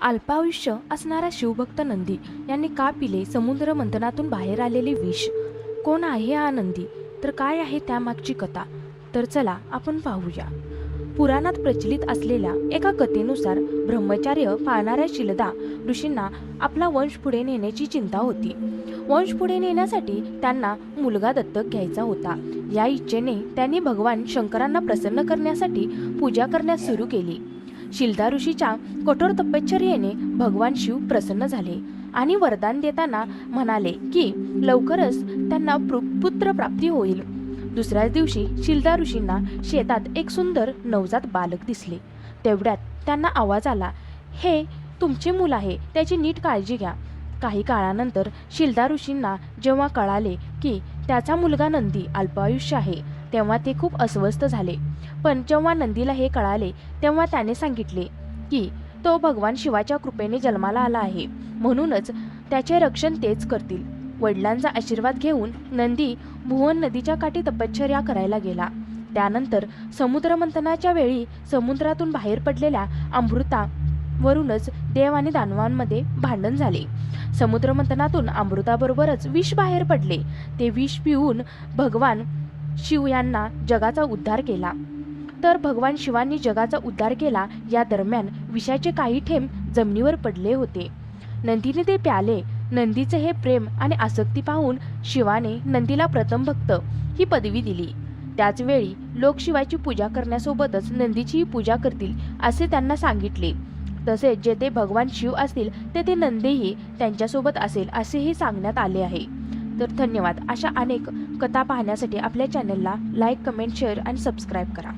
अल्पायुष्य असणारा शिवभक्त नंदी यांनी का पिले समुद्र मंथनातून बाहेर आलेले विष? कोण आहे हा नंदी? तर काय आहे त्यामागची कथा? तर चला आपण पाहूया. पुराणात प्रचलित असलेल्या एका कथेनुसार ब्रह्मचर्य पाळणाऱ्या शिलदा ऋषींना आपला वंश पुढे नेण्याची चिंता होती. वंश पुढे नेण्यासाठी त्यांना मुलगा दत्तक घ्यायचा होता. या इच्छेने त्यांनी भगवान शंकरांना प्रसन्न करण्यासाठी पूजा करण्यास सुरू केली. शिलदा ऋषीच्या कठोर तपश्चर्येने भगवान शिव प्रसन्न झाले आणि वरदान देताना म्हणाले की लवकरच त्यांना पुत्र प्राप्ती होईल. दुसऱ्याच दिवशी शिलदा ऋषींना शेतात एक सुंदर नवजात बालक दिसले. तेवढ्यात त्यांना आवाज आला, हे तुमचे मूल आहे, त्याची नीट काळजी घ्या. काही काळानंतर शिलदा ऋषींना जेव्हा कळाले की त्याचा मुलगा नंदी अल्पायुष्य आहे तेव्हा ते खूप अस्वस्थ झाले. पण जेव्हा नंदीला हे कळाले तेव्हा त्याने सांगितले की तो भगवान शिवाच्या कृपेने जन्माला आला आहे, म्हणूनच त्याचे रक्षण तेच करतील. वडिलांचा आशीर्वाद घेऊन नंदी भुवन नदीच्या काठी तपश्चर्या करायला गेला. त्यानंतर समुद्रमंथनाच्या वेळी समुद्रातून बाहेर पडलेल्या अमृतावरूनच देव आणि दानवांमध्ये भांडण झाले. समुद्रमंथनातून अमृताबरोबरच विष बाहेर पडले. ते विष पिऊन भगवान शिव यांना जगाचा उद्धार केला. तर भगवान शिवांनी जगाचा उद्धार केला. या दरम्यान विषाचे काही थेंब जमिनीवर पडले होते. नंदीने ते प्याले. नंदीचे हे प्रेम आणि आसक्ती पाहून शिवाने नंदीला प्रथम भक्त ही पदवी दिली. त्याच वेळी लोक शिवाची पूजा करण्यासोबतच नंदीचीही पूजा करतील असे त्यांना सांगितले. तसेच जेथे भगवान शिव असतील तेथे नंदीही त्यांच्यासोबत असेल असेही सांगण्यात आले आहे. तर धन्यवाद. अशा अनेक कथा पाहण्यासाठी आपल्या चॅनलला लाईक, कमेंट, शेअर आणि सबस्क्राईब करा.